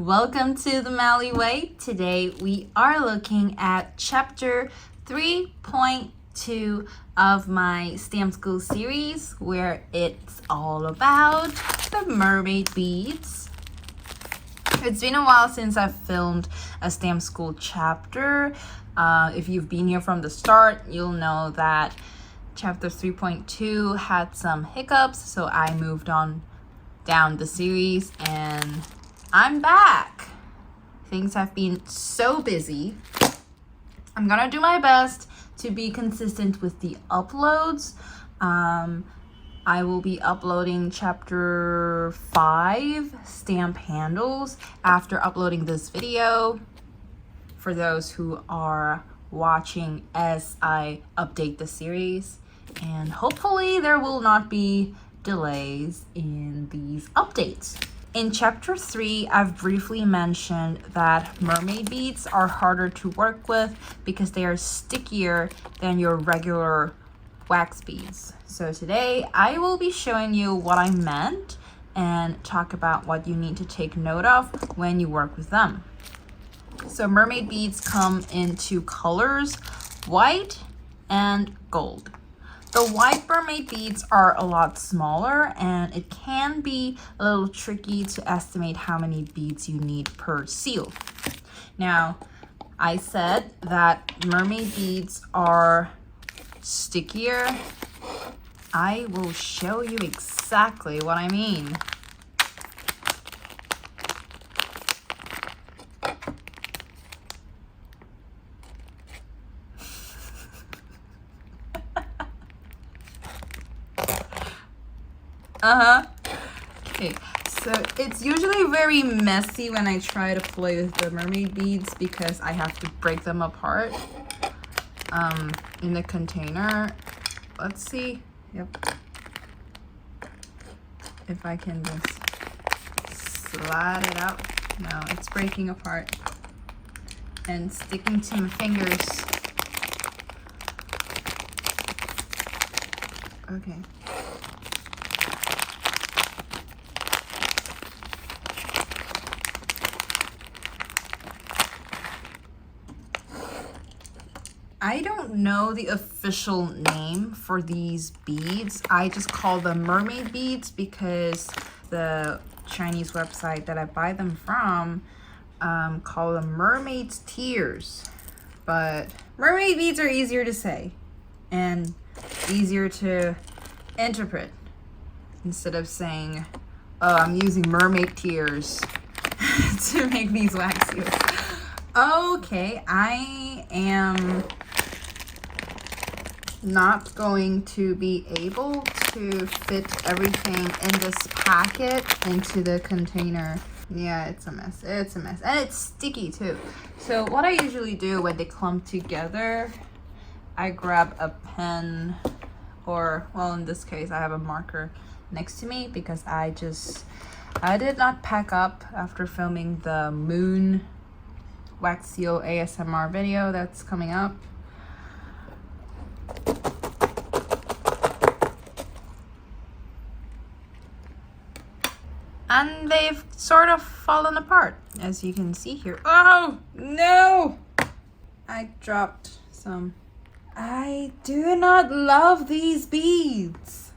Welcome to the Mally Way. Today we are looking at chapter 3.2 of my Stamp School series, where it's all about the mermaid beads. It's been a while since I've filmed a Stamp School chapter. If you've been here from the start, you'll know that chapter 3.2 had some hiccups, so I moved on down the series and I'm back. Things have been so busy. I'm gonna do my best to be consistent with the uploads. I will be uploading chapter 5, stamp handles, after uploading this video for those who are watching as I update the series. And hopefully there will not be delays in these updates. In chapter 3, I've briefly mentioned that mermaid beads are harder to work with because they are stickier than your regular wax beads. So today I will be showing you what I meant and talk about what you need to take note of when you work with them. So mermaid beads come in two colors, white and gold. The white mermaid beads are a lot smaller and it can be a little tricky to estimate how many beads you need per seal. Now, I said that mermaid beads are stickier. I will show you exactly what I mean. Okay, so it's usually very messy when I try to play with the mermaid beads because I have to break them apart in the container. Let's see. Yep. If I can just slide it out. No, it's breaking apart and sticking to my fingers. Okay. I don't know the official name for these beads. I just call them mermaid beads because the Chinese website that I buy them from call them mermaid's tears. But mermaid beads are easier to say and easier to interpret instead of saying, oh, I'm using mermaid tears to make these wax seals. Okay, I am not going to be able to fit everything in this packet into the container. Yeah, it's a mess. It's a mess. And it's sticky too. So what I usually do when they clump together, I grab a pen or, well, in this case, I have a marker next to me because I did not pack up after filming the moon wax seal ASMR video that's coming up. And they've sort of fallen apart, as you can see here. Oh, no! I dropped some. I do not love these beads.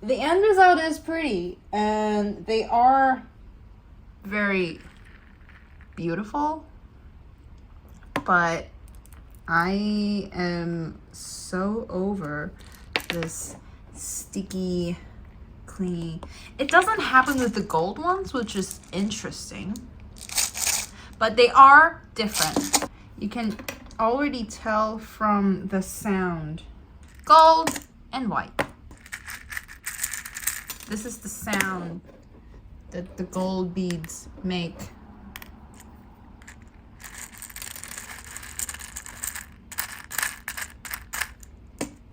The end result is pretty, and they are very beautiful, but I am so over this sticky, clingy. It doesn't happen with the gold ones, which is interesting, but they are different. You can already tell from the sound. Gold and white. This is the sound that the gold beads make.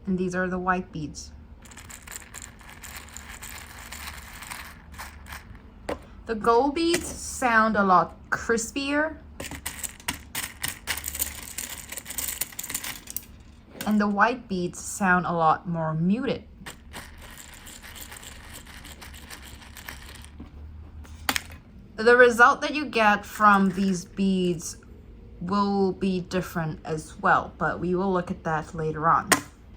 And these are the white beads. The gold beads sound a lot crispier. And the white beads sound a lot more muted. The result that you get from these beads will be different as well, but we will look at that later on.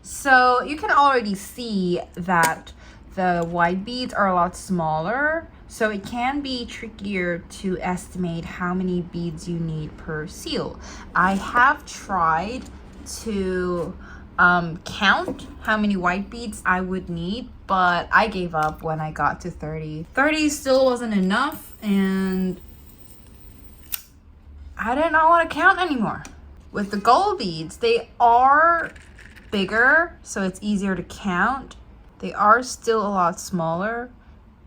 So you can already see that the white beads are a lot smaller, so it can be trickier to estimate how many beads you need per seal. I have tried to count how many white beads I would need, but I gave up when I got to 30. 30 still wasn't enough, and I did not want to count anymore. With the gold beads, they are bigger, so it's easier to count. They are still a lot smaller,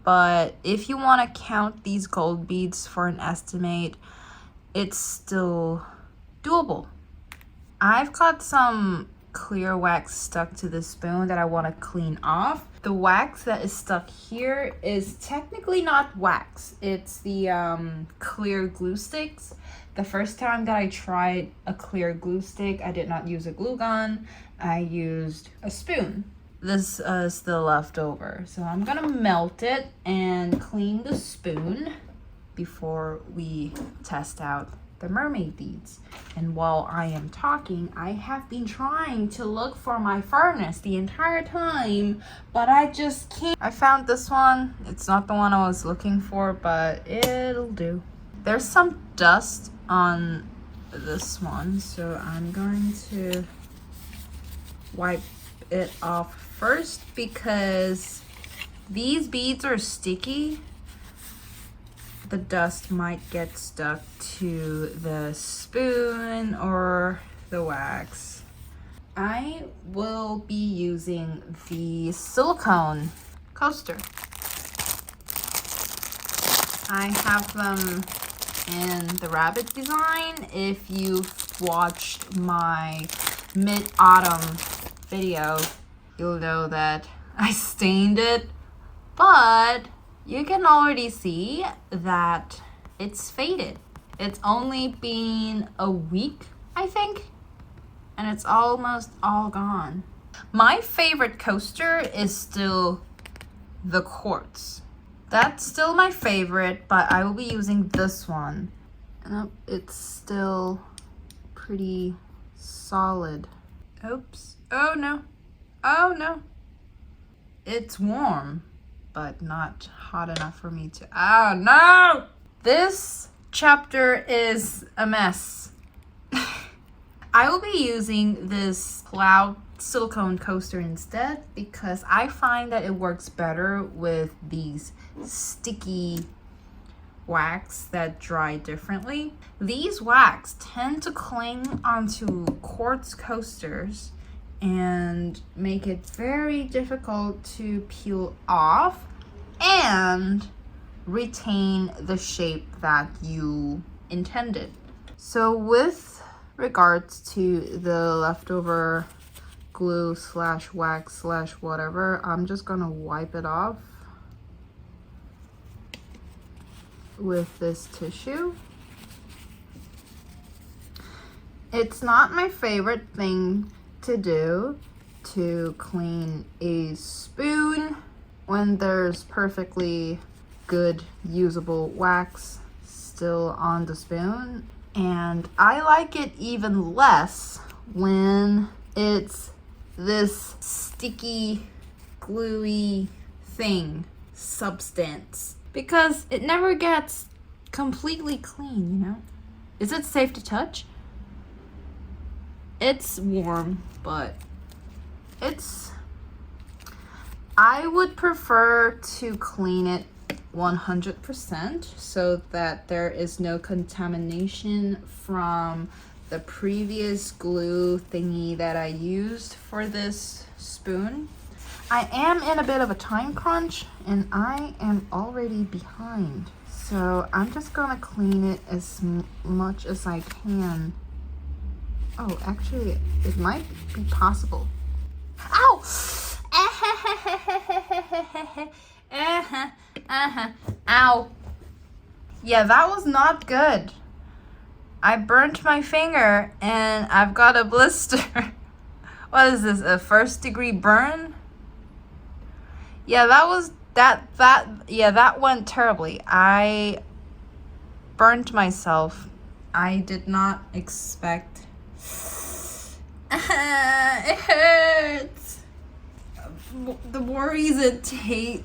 but if you want to count these gold beads for an estimate, it's still doable. I've got some clear wax stuck to the spoon that I want to clean off. The wax that is stuck here is technically not wax. It's the clear glue sticks. The first time that I tried a clear glue stick, I did not use a glue gun. I used a spoon. This is the leftover. So I'm gonna melt it and clean the spoon before we test out the mermaid beads. And while I am talking, I have been trying to look for my furnace the entire time, but I just can't. I found this one. It's not the one I was looking for, but it'll do. There's some dust on this one, so I'm going to wipe it off first because these beads are sticky. The dust might get stuck to the spoon or the wax. I will be using the silicone coaster. I have them in the rabbit design. If you've watched my mid-autumn video, you'll know that I stained it, but you can already see that it's faded. It's only been a week, I think, and it's almost all gone. My favorite coaster is still the quartz. That's still my favorite, but I will be using this one. And it's still pretty solid. Oops. Oh no. Oh no. It's warm, but not hot enough for me to. Oh no! This chapter is a mess. I will be using this cloud silicone coaster instead because I find that it works better with these sticky wax that dry differently. These wax tend to cling onto quartz coasters and make it very difficult to peel off and retain the shape that you intended. So with regards to the leftover glue slash wax slash whatever, I'm just gonna wipe it off with this tissue. It's not my favorite thing to do to clean a spoon when there's perfectly good usable wax still on the spoon, and I like it even less when it's this sticky gluey thing, substance, because it never gets completely clean, you know? Is it safe to touch? It's warm, but I would prefer to clean it 100% so that there is no contamination from the previous glue thingy that I used for this spoon. I am in a bit of a time crunch and I am already behind. So I'm just gonna clean it as much as I can. Oh, actually, it might be possible. Ow! Ow. Yeah, that was not good. I burnt my finger and I've got a blister. What is this, a 1st-degree burn? Yeah, that went terribly. I burnt myself. I did not expect. It hurts. The more reason to hate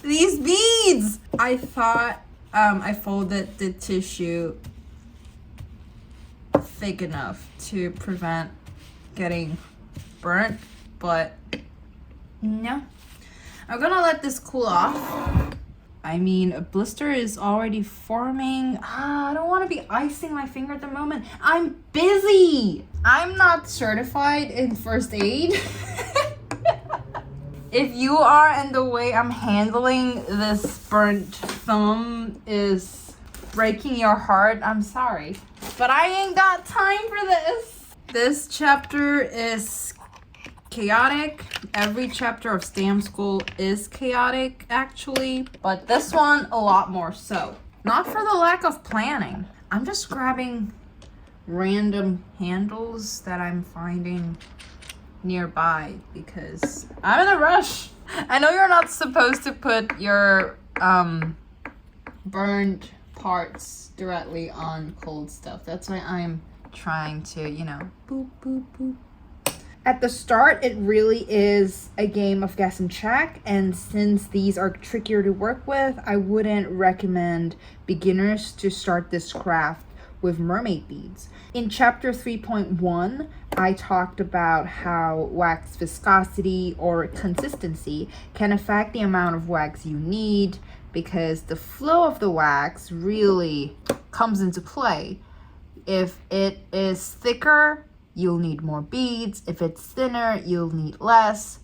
these beads. I thought I folded the tissue thick enough to prevent getting burnt, but no. I'm gonna let this cool off. I mean, a blister is already forming. I don't want to be icing my finger at the moment. I'm busy. I'm not certified in first aid. If you are, and the way I'm handling this burnt thumb is breaking your heart, I'm sorry. But I ain't got time for this. This chapter is chaotic. Every chapter of Stamp School is chaotic, actually. But this one, a lot more so. Not for the lack of planning. I'm just grabbing random handles that I'm finding nearby because I'm in a rush. I know you're not supposed to put your burned parts directly on cold stuff. That's why I'm trying to, you know, boop, boop, boop. At the start, it really is a game of guess and check, and since these are trickier to work with, I wouldn't recommend beginners to start this craft with mermaid beads. In chapter 3.1, I talked about how wax viscosity or consistency can affect the amount of wax you need because the flow of the wax really comes into play. If it is thicker, you'll need more beads. If it's thinner, you'll need less.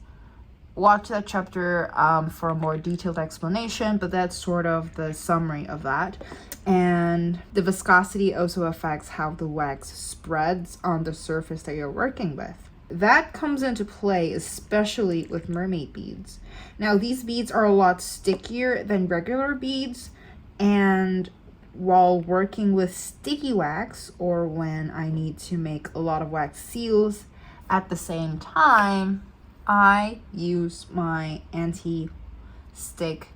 Watch that chapter for a more detailed explanation, but that's sort of the summary of that. And the viscosity also affects how the wax spreads on the surface that you're working with. That comes into play especially with mermaid beads. Now, these beads are a lot stickier than regular beads, and while working with sticky wax, or when I need to make a lot of wax seals at the same time, I use my anti-stick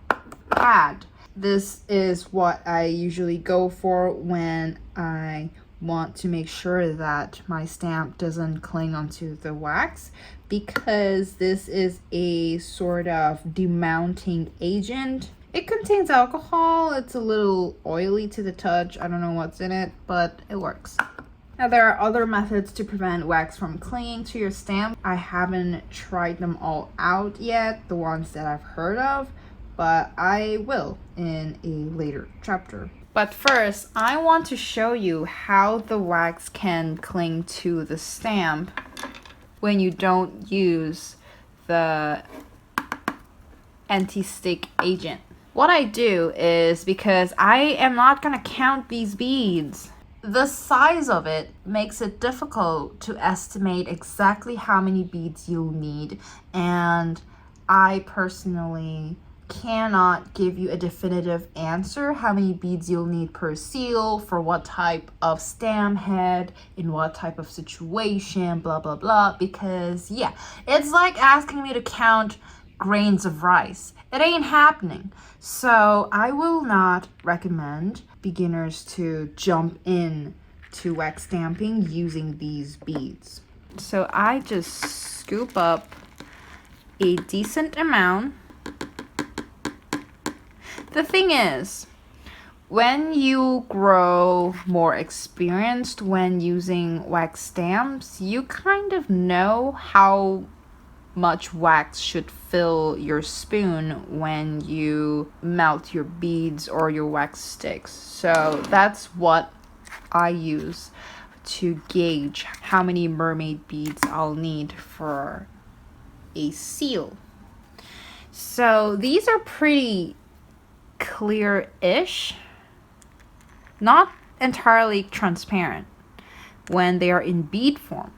pad. This is what I usually go for when I want to make sure that my stamp doesn't cling onto the wax, because this is a sort of demounting agent. It contains alcohol. It's a little oily to the touch. I don't know what's in it, but it works. Now, there are other methods to prevent wax from clinging to your stamp. I haven't tried them all out yet, the ones that I've heard of, but I will in a later chapter. But first, I want to show you how the wax can cling to the stamp when you don't use the anti-stick agent. What I do is, because I am not going to count these beads, the size of it makes it difficult to estimate exactly how many beads you'll need, and I personally cannot give you a definitive answer how many beads you'll need per seal, for what type of stamp head, in what type of situation, blah blah blah, because yeah, it's like asking me to count grains of rice. It ain't happening. So I will not recommend beginners to jump in to wax stamping using these beads. So I just scoop up a decent amount. The thing is, when you grow more experienced when using wax stamps, you kind of know how much wax should fill your spoon when you melt your beads or your wax sticks. So that's what I use to gauge how many mermaid beads I'll need for a seal. So these are pretty clear-ish, not entirely transparent when they are in bead form.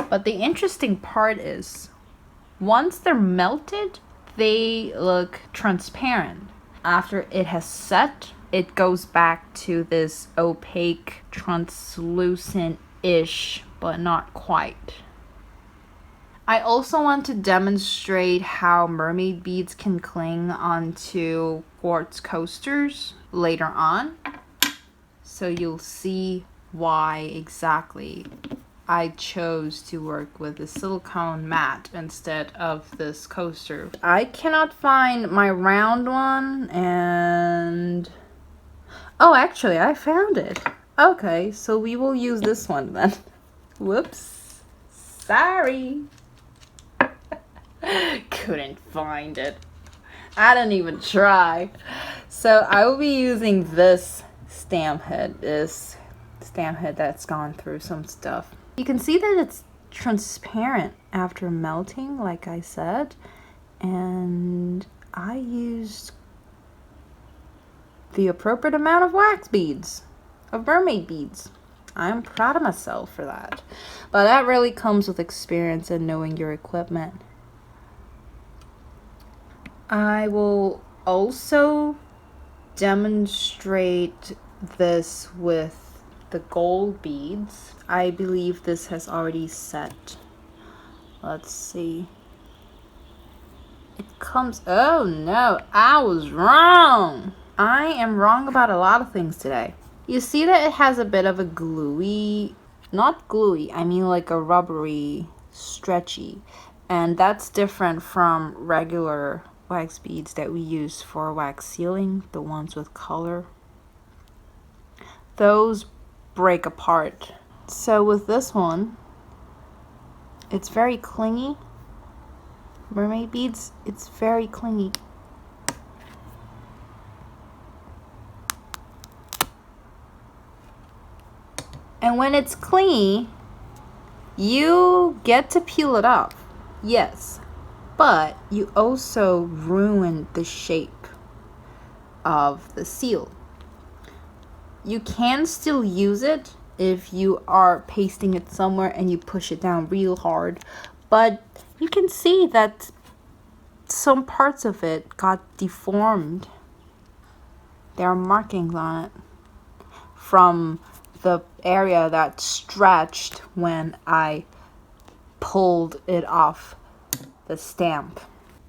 But the interesting part is, once they're melted, they look transparent. After it has set, it goes back to this opaque, translucent-ish, but not quite. I also want to demonstrate how mermaid beads can cling onto quartz coasters later on. So you'll see why exactly I chose to work with a silicone mat instead of this coaster. I cannot find my round one, and oh, actually I found it. Okay, so we will use this one then. Whoops. Sorry. Couldn't find it. I didn't even try. So I will be using this stamp head that's gone through some stuff. You can see that it's transparent after melting, like I said, and I used the appropriate amount of wax beads, of mermaid beads. I'm proud of myself for that. But that really comes with experience and knowing your equipment. I will also demonstrate this with the gold beads. I believe this has already set. Let's see. It comes, oh no, I was wrong. I am wrong about a lot of things today. You see that it has a bit of a gluey, not gluey, I mean like a rubbery, stretchy. And that's different from regular wax beads that we use for wax sealing, the ones with color. Those break apart. So with this one, it's very clingy. Mermaid beads, it's very clingy. And when it's clingy, you get to peel it off, yes, but you also ruin the shape of the seal. You can still use it if you are pasting it somewhere and you push it down real hard, but you can see that some parts of it got deformed. There are markings on it from the area that stretched when I pulled it off the stamp.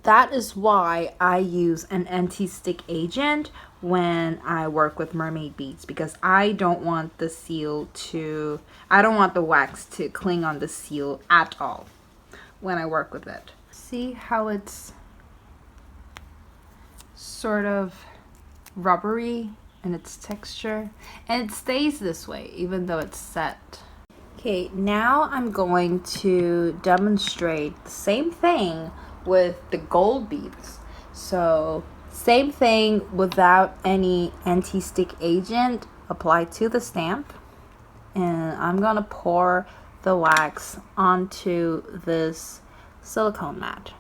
That is why I use an anti-stick agent when I work with mermaid beads, because I don't want the wax to cling on the seal at all when I work with it. See how it's sort of rubbery in its texture, and it stays this way even though it's set. Okay, now I'm going to demonstrate the same thing with the gold beads. So same thing without any anti-stick agent applied to the stamp, and I'm gonna pour the wax onto this silicone mat.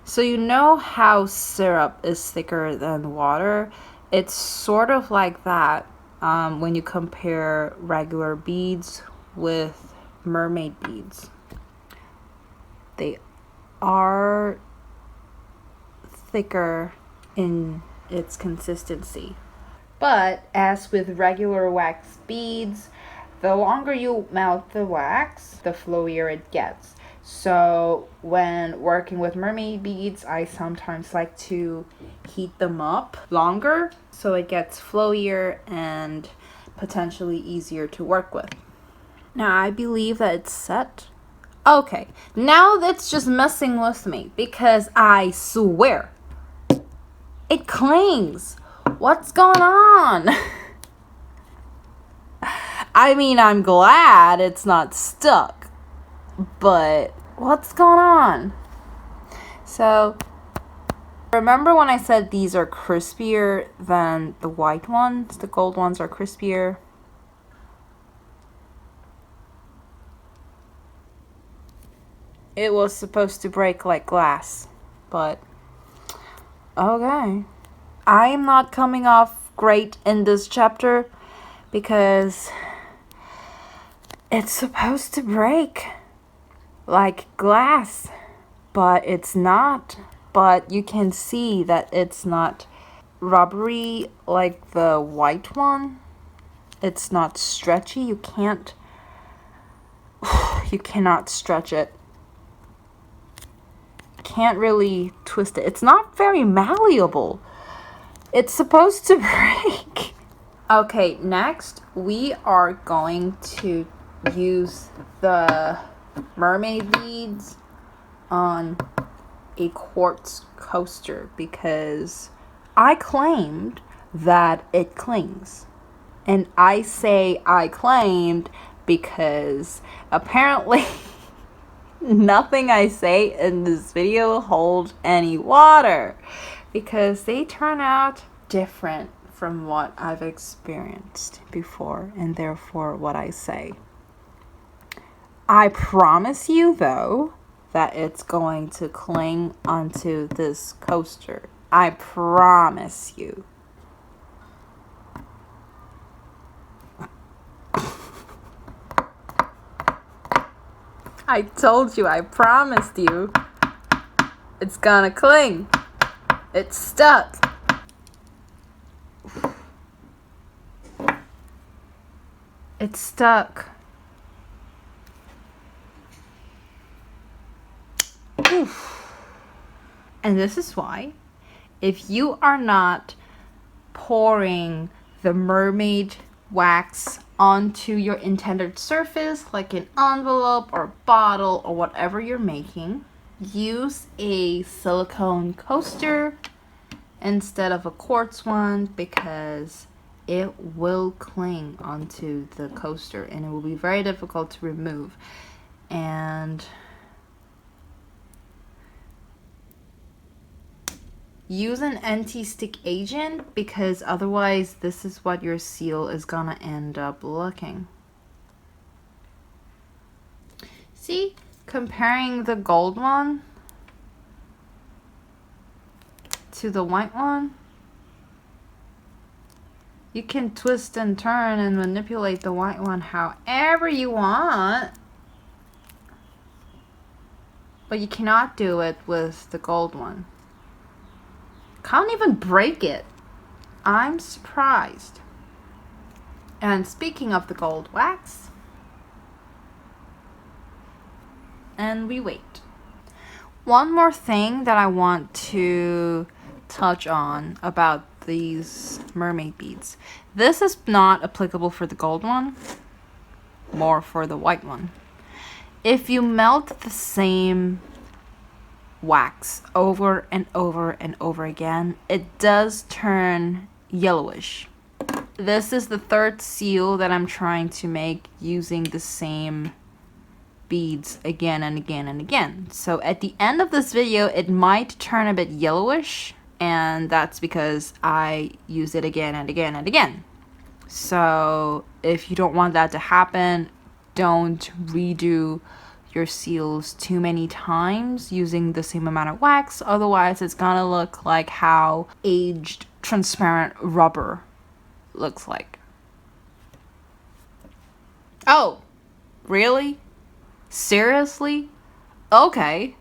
So you know how syrup is thicker than water? It's sort of like that when you compare regular beads with mermaid beads. They are thicker in its consistency. But as with regular wax beads, the longer you melt the wax, the flowier it gets. So when working with mermaid beads, I sometimes like to heat them up longer so it gets flowier and potentially easier to work with. Now I believe that it's set. Okay, now that's just messing with me because I swear it clings. What's going on? I mean, I'm glad it's not stuck, but what's going on? So remember when I said these are crispier than the white ones? The gold ones are crispier. It was supposed to break like glass, but okay. I am not coming off great in this chapter because it's supposed to break like glass, but it's not. But you can see that it's not rubbery like the white one. It's not stretchy. You cannot stretch it. can't really twist it. It's not very malleable. It's supposed to break. Okay, next we are going to use the mermaid beads on a quartz coaster because I claimed that it clings. And I say I claimed because apparently nothing I say in this video holds any water because they turn out different from what I've experienced before and therefore what I say. I promise you though that it's going to cling onto this coaster. I promise you. I told you, I promised you. It's gonna cling. It's stuck. It's stuck. Oof. And this is why, if you are not pouring the mermaid wax onto your intended surface, like an envelope or bottle or whatever you're making, use a silicone coaster instead of a quartz one because it will cling onto the coaster and it will be very difficult to remove. And use an anti-stick agent because otherwise this is what your seal is gonna end up looking. See, comparing the gold one to the white one, you can twist and turn and manipulate the white one however you want, but you cannot do it with the gold one. Can't even break it. I'm surprised. And speaking of the gold wax, and we wait. One more thing that I want to touch on about these mermaid beads. This is not applicable for the gold one, more for the white one. If you melt the same wax over and over and over again, it does turn yellowish. This is the third seal that I'm trying to make using the same beads again and again and again. So at the end of this video, it might turn a bit yellowish, and that's because I use it again and again and again. So if you don't want that to happen, don't redo your seals too many times using the same amount of wax. Otherwise, it's gonna look like how aged transparent rubber looks like. Oh, really? Seriously? Okay.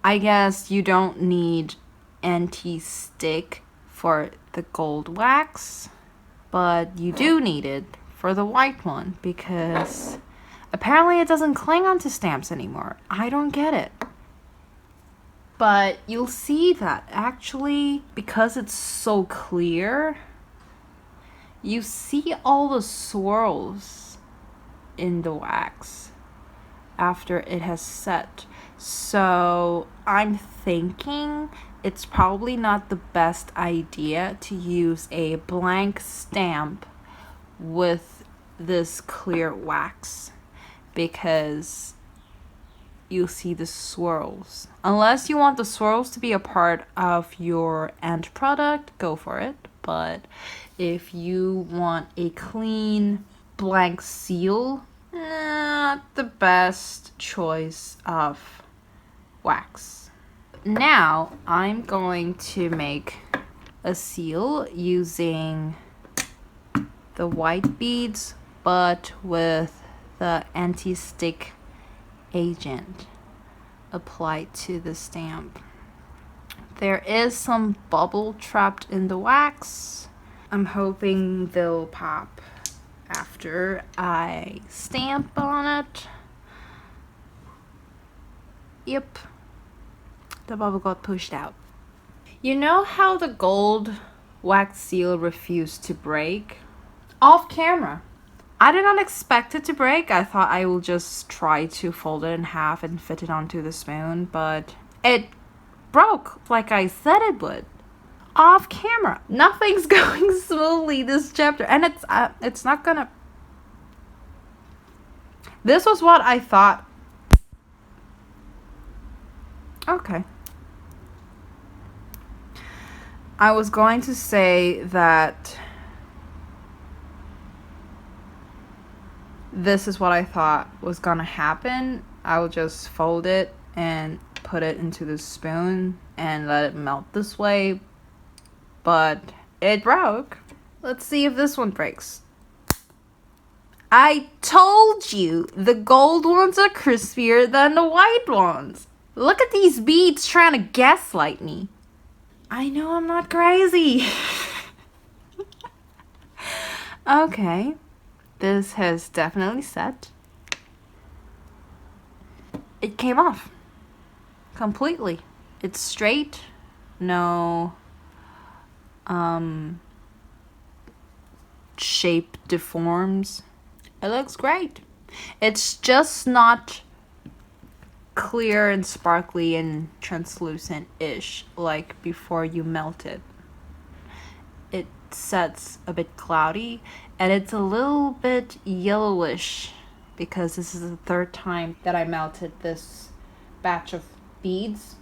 I guess you don't need anti-stick for the gold wax, but you do need it for the white one because apparently it doesn't cling onto stamps anymore. I don't get it. But you'll see that actually, because it's so clear, you see all the swirls in the wax after it has set. So I'm thinking it's probably not the best idea to use a blank stamp with this clear wax because you'll see the swirls. Unless you want the swirls to be a part of your end product, go for it. But if you want a clean blank seal, not the best choice of wax. Now I'm going to make a seal using the white beads but with the anti-stick agent applied to the stamp. There is some bubble trapped in the wax. I'm hoping they'll pop after I stamp on it. Yep. The bubble got pushed out. You know how the gold wax seal refused to break? Off camera. I did not expect it to break. I thought I will just try to fold it in half and fit it onto the spoon, but it broke like I said it would. Off camera. Nothing's going smoothly this chapter, and it's not gonna. This was what I thought. Okay. I was going to say that this is what I thought was gonna happen. I will just fold it and put it into the spoon and let it melt this way, but it broke. Let's see if this one breaks. I told you the gold ones are crispier than the white ones. Look at these beads trying to gaslight me. I know I'm not crazy. Okay. This has definitely set. It came off. Completely. It's straight. No shape deforms. It looks great. It's just not clear and sparkly and translucent-ish like before you melt it. It sets a bit cloudy and it's a little bit yellowish because this is the third time that I melted this batch of beads.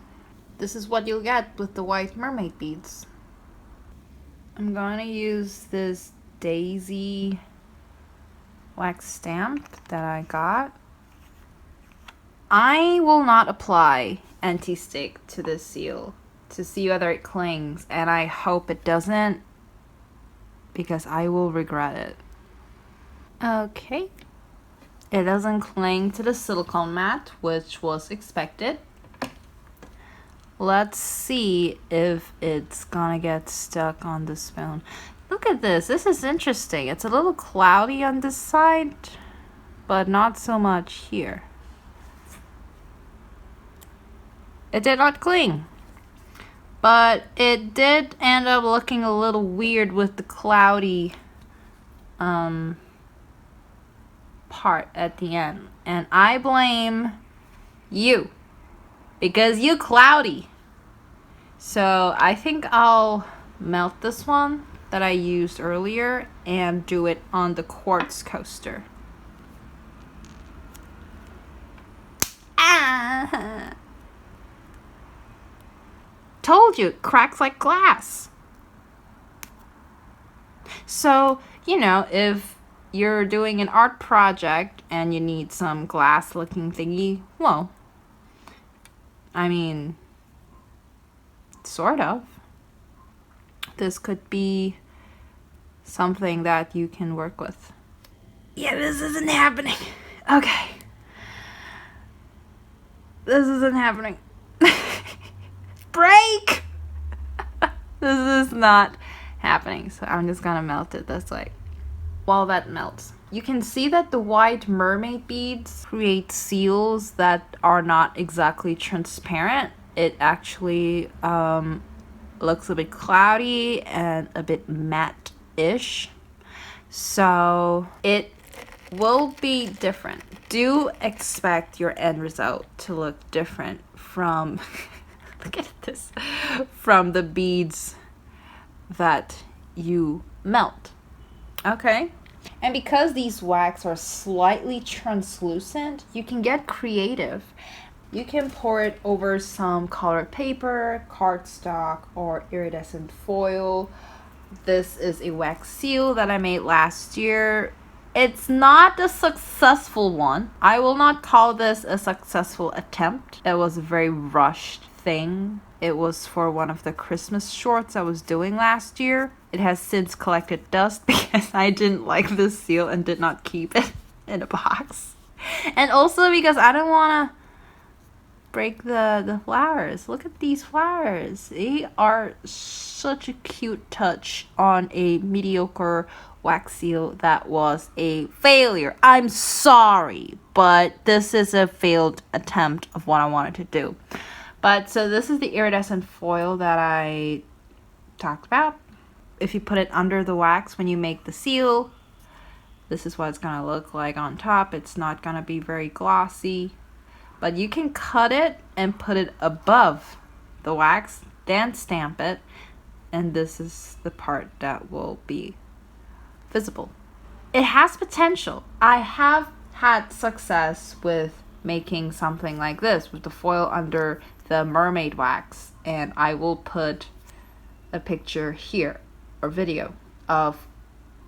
This is what you'll get with the white mermaid beads. I'm gonna use this daisy wax stamp that I got. I will not apply anti-stick to this seal to see whether it clings, and I hope it doesn't because I will regret it. Okay. It doesn't cling to the silicone mat, which was expected. Let's see if it's gonna get stuck on the spoon. Look at this. This is interesting. It's a little cloudy on this side, but not so much here. It did not cling, but it did end up looking a little weird with the cloudy part at the end. And I blame you because you cloudy. So I think I'll melt this one that I used earlier and do it on the quartz coaster. Ah! Told you, it cracks like glass. So, you know, if you're doing an art project and you need some glass looking thingy, well, I mean, sort of. This could be something that you can work with. Yeah, this isn't happening. Okay. This isn't happening. Break! This is not happening, so I'm just gonna melt it this way. While that melts, you can see that the white mermaid beads create seals that are not exactly transparent. It actually looks a bit cloudy and a bit matte-ish, so it will be different. Do expect your end result to look different from look at this, from the beads that you melt. Okay? And because these wax are slightly translucent, you can get creative. You can pour it over some colored paper, cardstock, or iridescent foil. This is a wax seal that I made last year. It's not a successful one. I will not call this a successful attempt. It was a very rushed thing. It was for one of the Christmas shorts I was doing last year. It has since collected dust because I didn't like this seal and did not keep it in a box. And also because I don't want to break the flowers. Look at these flowers. They are such a cute touch on a mediocre wax seal that was a failure. I'm sorry, but this is a failed attempt of what I wanted to do. But so this is the iridescent foil that I talked about. If you put it under the wax when you make the seal, this is what it's gonna look like on top. It's not gonna be very glossy, but you can cut it and put it above the wax, then stamp it, and this is the part that will be visible. It has potential. I have had success with making something like this with the foil under the mermaid wax, and I will put a picture here or video of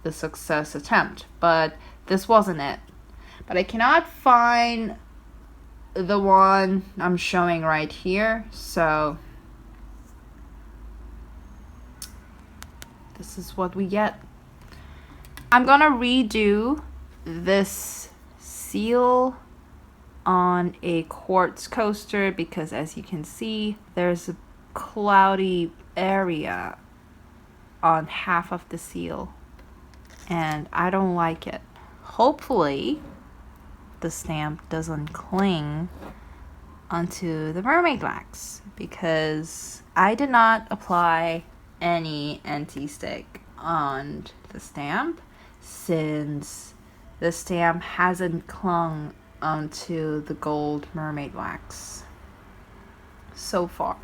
the success attempt, but this wasn't it. But I cannot find the one I'm showing right here, so this is what we get. I'm gonna redo this seal on a quartz coaster because, as you can see, there's a cloudy area on half of the seal and I don't like it. Hopefully the stamp doesn't cling onto the mermaid wax because I did not apply any anti-stick on the stamp since the stamp hasn't clung onto the gold mermaid wax so far.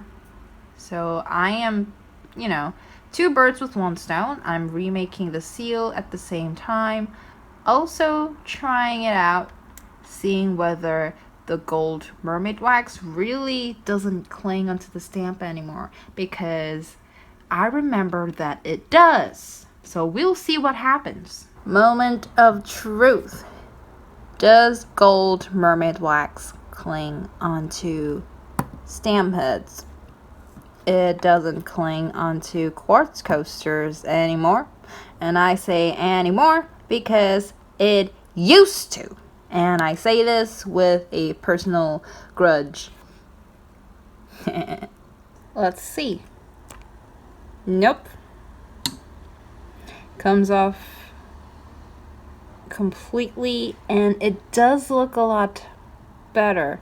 So I am, two birds with one stone. I'm remaking the seal at the same time, also trying it out, seeing whether the gold mermaid wax really doesn't cling onto the stamp anymore, because I remember that it does. So we'll see what happens. Moment of truth. Does gold mermaid wax cling onto stamp heads? It doesn't cling onto quartz coasters anymore. And I say anymore because it used to. And I say this with a personal grudge. Let's see. Nope. Comes off completely, and it does look a lot better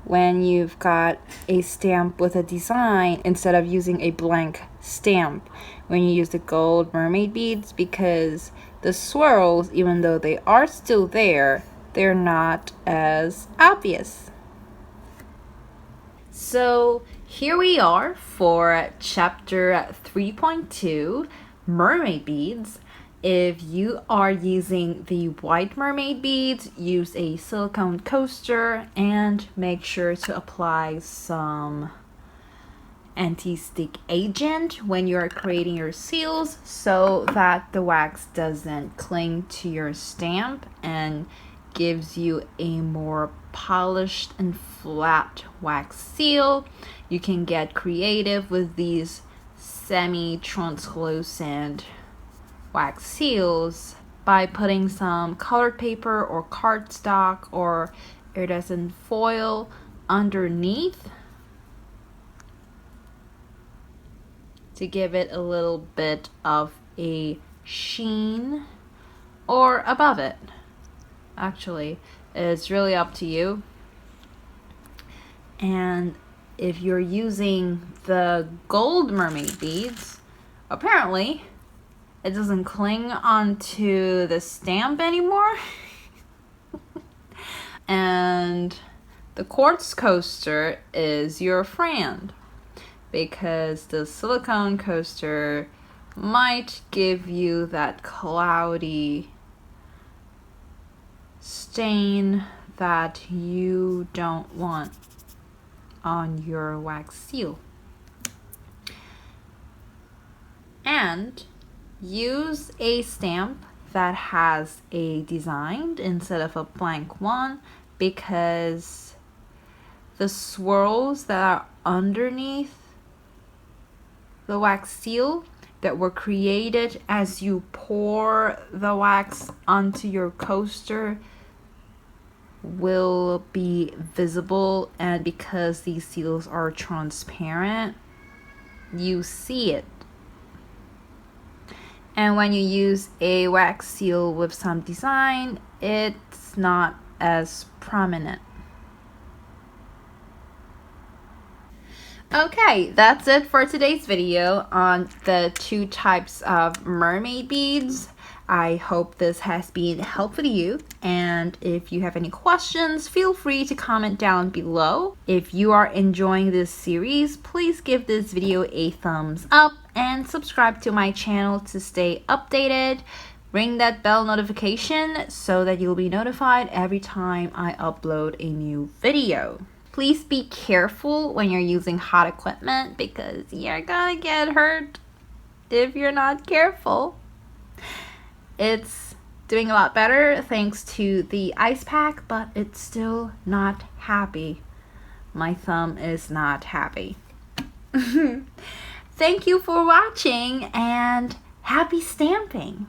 when you've got a stamp with a design instead of using a blank stamp when you use the gold mermaid beads, because the swirls, even though they are still there, they're not as obvious. So here we are for chapter 3.2, mermaid beads. If you are using the white mermaid beads, use a silicone coaster and make sure to apply some anti-stick agent when you're creating your seals so that the wax doesn't cling to your stamp and gives you a more polished and flat wax seal. You can get creative with these semi-translucent wax seals by putting some colored paper or cardstock or iridescent foil underneath to give it a little bit of a sheen, or above it. Actually, it's really up to you. And if you're using the gold mermaid beads, apparently it doesn't cling onto the stamp anymore. And the quartz coaster is your friend, because the silicone coaster might give you that cloudy stain that you don't want on your wax seal. And use a stamp that has a design instead of a blank one, because the swirls that are underneath the wax seal that were created as you pour the wax onto your coaster will be visible, and because these seals are transparent, you see it. And when you use a wax seal with some design, it's not as prominent. Okay, that's it for today's video on the 2 types of mermaid beads. I hope this has been helpful to you, and if you have any questions, feel free to comment down below. If you are enjoying this series, please give this video a thumbs up and subscribe to my channel to stay updated. Ring that bell notification so that you'll be notified every time I upload a new video. Please be careful when you're using hot equipment because you're gonna get hurt if you're not careful. It's doing a lot better thanks to the ice pack, but it's still not happy. My thumb is not happy. Thank you for watching and happy stamping!